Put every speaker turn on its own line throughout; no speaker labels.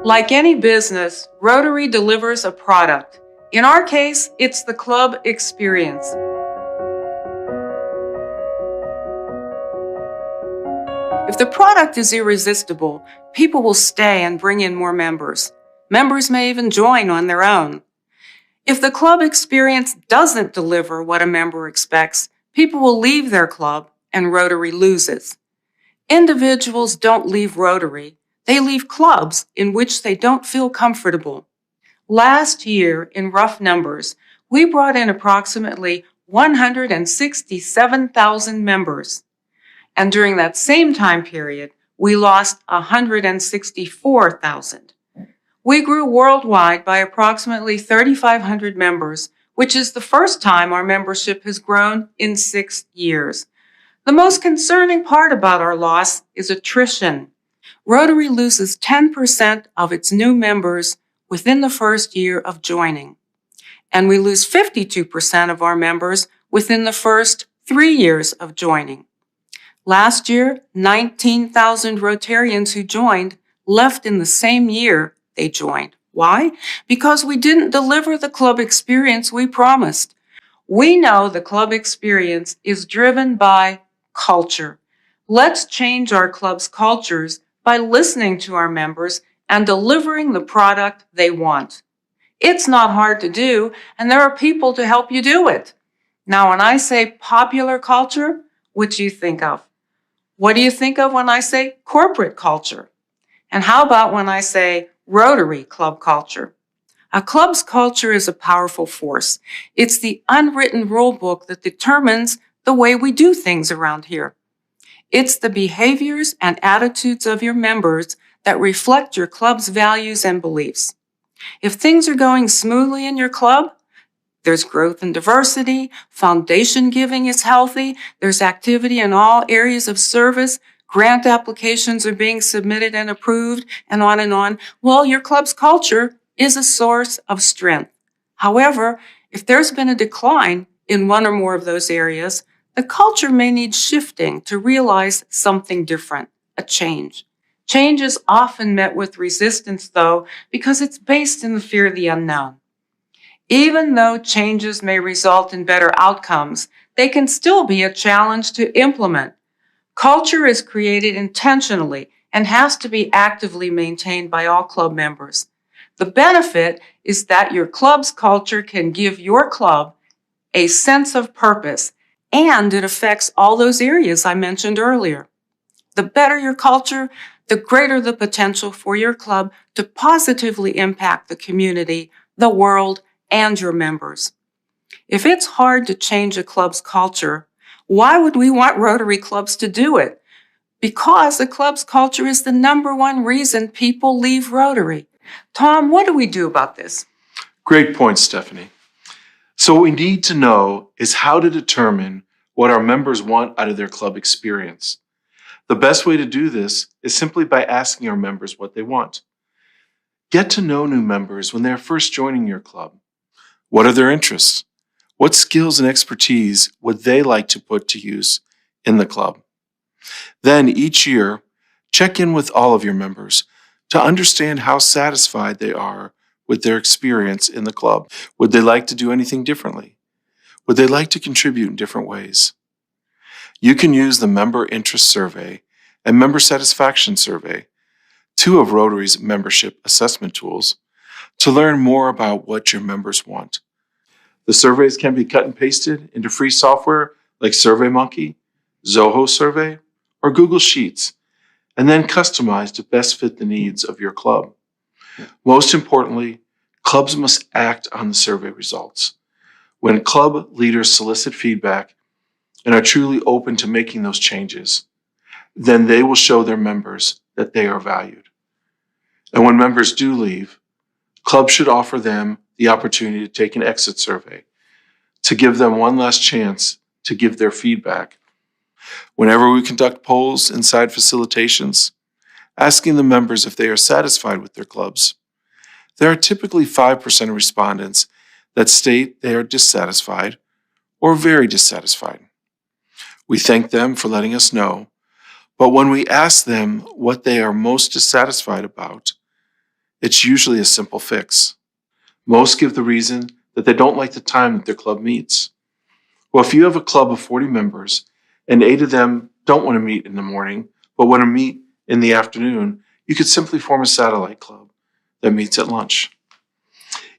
Like any business, Rotary delivers a product. In our case, it's the club experience. If the product is irresistible, people will stay and bring in more members. Members may even join on their own. If the club experience doesn't deliver what a member expects, people will leave their club and Rotary loses. Individuals don't leave Rotary. They leave clubs in which they don't feel comfortable. Last year, in rough numbers, we brought in approximately 167,000 members. And during that same time period, we lost 164,000. We grew worldwide by approximately 3,500 members, which is the first time our membership has grown in 6 years. The most concerning part about our loss is attrition. Rotary loses 10% of its new members within the first year of joining, and we lose 52% of our members within the first 3 years of joining. Last year, 19,000 Rotarians who joined left in the same year they joined. Why? Because we didn't deliver the club experience we promised. We know the club experience is driven by culture. Let's change our club's cultures by listening to our members and delivering the product they want. It's not hard to do, and there are people to help you do it. Now, when I say popular culture, what do you think of? What do you think of when I say corporate culture? And how about when I say Rotary club culture? A club's culture is a powerful force. It's the unwritten rule book that determines the way we do things around here. It's the behaviors and attitudes of your members that reflect your club's values and beliefs. If things are going smoothly in your club, there's growth and diversity, foundation giving is healthy, there's activity in all areas of service, grant applications are being submitted and approved, and on, well, your club's culture is a source of strength. However, if there's been a decline in one or more of those areas, the culture may need shifting to realize something different, a change. Change is often met with resistance, though, because it's based in the fear of the unknown. Even though changes may result in better outcomes, they can still be a challenge to implement. Culture is created intentionally and has to be actively maintained by all club members. The benefit is that your club's culture can give your club a sense of purpose, and it affects all those areas I mentioned earlier. The better your culture, the greater the potential for your club to positively impact the community, the world, and your members. If it's hard to change a club's culture, why would we want Rotary clubs to do it? Because the club's culture is the number one reason people leave Rotary. Tom, what do we do about this?
Great point, Stephanie. So what we need to know is how to determine what our members want out of their club experience. The best way to do this is simply by asking our members what they want. Get to know new members when they're first joining your club. What are their interests? What skills and expertise would they like to put to use in the club? Then each year, check in with all of your members to understand how satisfied they are with their experience in the club. Would they like to do anything differently? Would they like to contribute in different ways? You can use the Member Interest Survey and Member Satisfaction Survey, two of Rotary's membership assessment tools, to learn more about what your members want. The surveys can be cut and pasted into free software like SurveyMonkey, Zoho Survey, or Google Sheets, and then customized to best fit the needs of your club. Most importantly, clubs must act on the survey results. When club leaders solicit feedback and are truly open to making those changes, then they will show their members that they are valued. And when members do leave, clubs should offer them the opportunity to take an exit survey to give them one last chance to give their feedback. Whenever we conduct polls inside facilitations, asking the members if they are satisfied with their clubs, there are typically 5% of respondents that state they are dissatisfied or very dissatisfied. We thank them for letting us know, but when we ask them what they are most dissatisfied about, it's usually a simple fix. Most give the reason that they don't like the time that their club meets. Well, if you have a club of 40 members and 8 of them don't want to meet in the morning, but want to meet in the afternoon, you could simply form a satellite club that meets at lunch.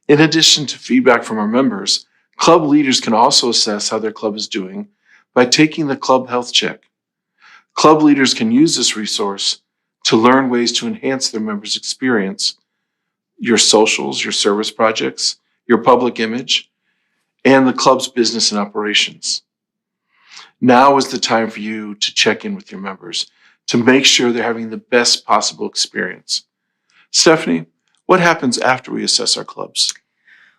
In addition to feedback from our members, club leaders can also assess how their club is doing by taking the club health check. Club leaders can use this resource to learn ways to enhance their members' experience, your socials, your service projects, your public image, and the club's business and operations. Now is the time for you to check in with your members to make sure they're having the best possible experience. Stephanie, what happens after we assess our clubs?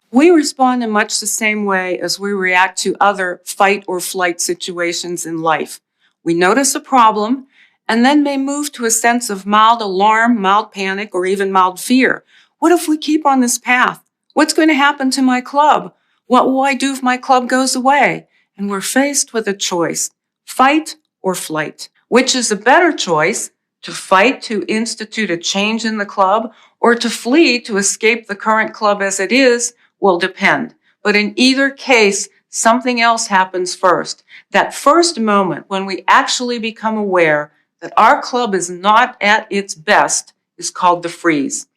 We respond in much the same way as we react to other fight or flight situations in life. We notice a problem and then may move to a sense of mild alarm, mild panic, or even mild fear. What if we keep on this path? What's going to happen to my club? What will I do if my club goes away? And we're faced with a choice, fight or flight. Which is a better choice, to fight to institute a change in the club or to flee to escape the current club as it is, will depend. But in either case, something else happens first. That first moment when we actually become aware that our club is not at its best is called the freeze.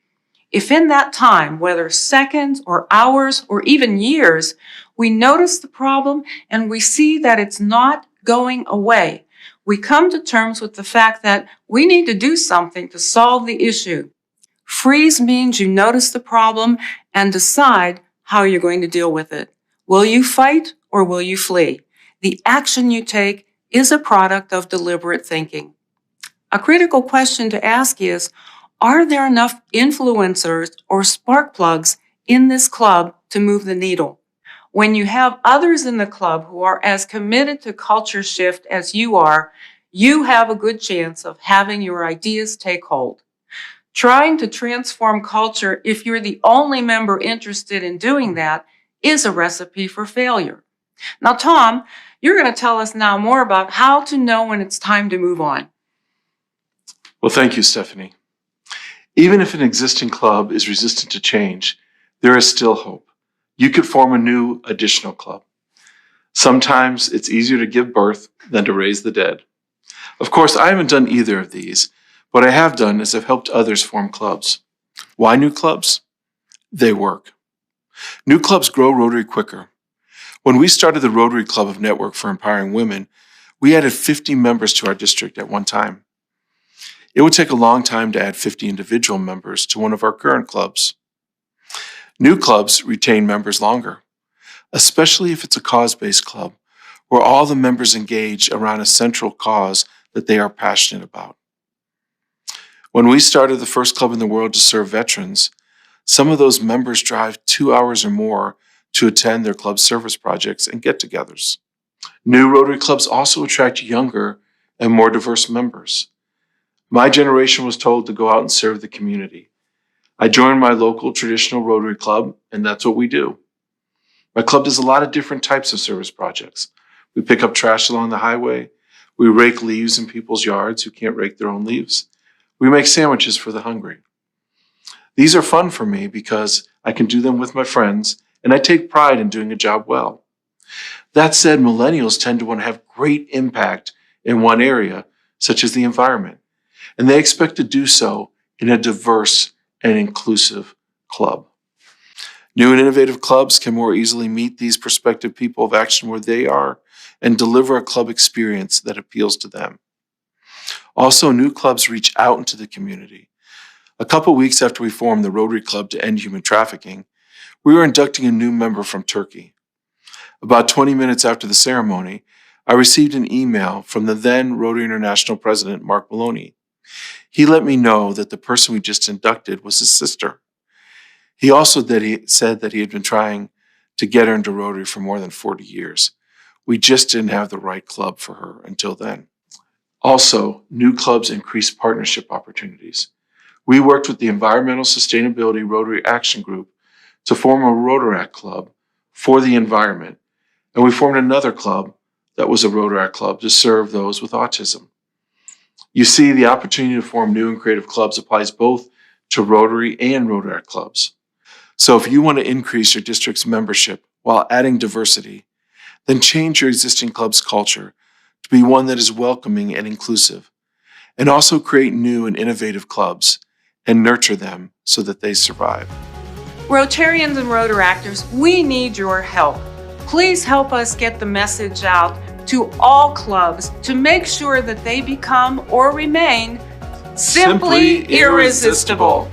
If in that time, whether seconds or hours or even years, we notice the problem and we see that it's not going away, we come to terms with the fact that we need to do something to solve the issue. Freeze means you notice the problem and decide how you're going to deal with it. Will you fight or will you flee? The action you take is a product of deliberate thinking. A critical question to ask is, are there enough influencers or spark plugs in this club to move the needle? When you have others in the club who are as committed to culture shift as you have a good chance of having your ideas take hold. Trying to transform culture, if you're the only member interested in doing that, is a recipe for failure. Now, Tom, you're going to tell us now more about how to know when it's time to move on.
Well, thank you, Stephanie. Even if an existing club is resistant to change, there is still hope. You could form a new, additional club. Sometimes it's easier to give birth than to raise the dead. Of course, I haven't done either of these. What I have done is I've helped others form clubs. Why new clubs? They work. New clubs grow Rotary quicker. When we started the Rotary Club of Network for Empowering Women, we added 50 members to our district at one time. It would take a long time to add 50 individual members to one of our current clubs. New clubs retain members longer, especially if it's a cause-based club where all the members engage around a central cause that they are passionate about. When we started the first club in the world to serve veterans, some of those members drive 2 hours or more to attend their club service projects and get-togethers. New Rotary clubs also attract younger and more diverse members. My generation was told to go out and serve the community. I joined my local traditional Rotary club, and that's what we do. My club does a lot of different types of service projects. We pick up trash along the highway. We rake leaves in people's yards who can't rake their own leaves. We make sandwiches for the hungry. These are fun for me because I can do them with my friends, and I take pride in doing a job well. That said, millennials tend to want to have great impact in one area, such as the environment, and they expect to do so in a diverse and inclusive club. New and innovative clubs can more easily meet these prospective people of action where they are and deliver a club experience that appeals to them. Also, new clubs reach out into the community. A couple weeks after we formed the Rotary Club to End Human Trafficking, we were inducting a new member from Turkey. About 20 minutes after the ceremony, I received an email from the then Rotary International President, Mark Maloney. He let me know that the person we just inducted was his sister. He also said that he had been trying to get her into Rotary for more than 40 years. We just didn't have the right club for her until then. Also, new clubs increase partnership opportunities. We worked with the Environmental Sustainability Rotary Action Group to form a Rotaract club for the environment, and we formed another club that was a Rotaract club to serve those with autism. You see, the opportunity to form new and creative clubs applies both to Rotary and Rotaract clubs. So if you want to increase your district's membership while adding diversity, then change your existing club's culture to be one that is welcoming and inclusive, and also create new and innovative clubs and nurture them so that they survive.
Rotarians and Rotaractors, we need your help. Please help us get the message out to all clubs to make sure that they become or remain simply irresistible.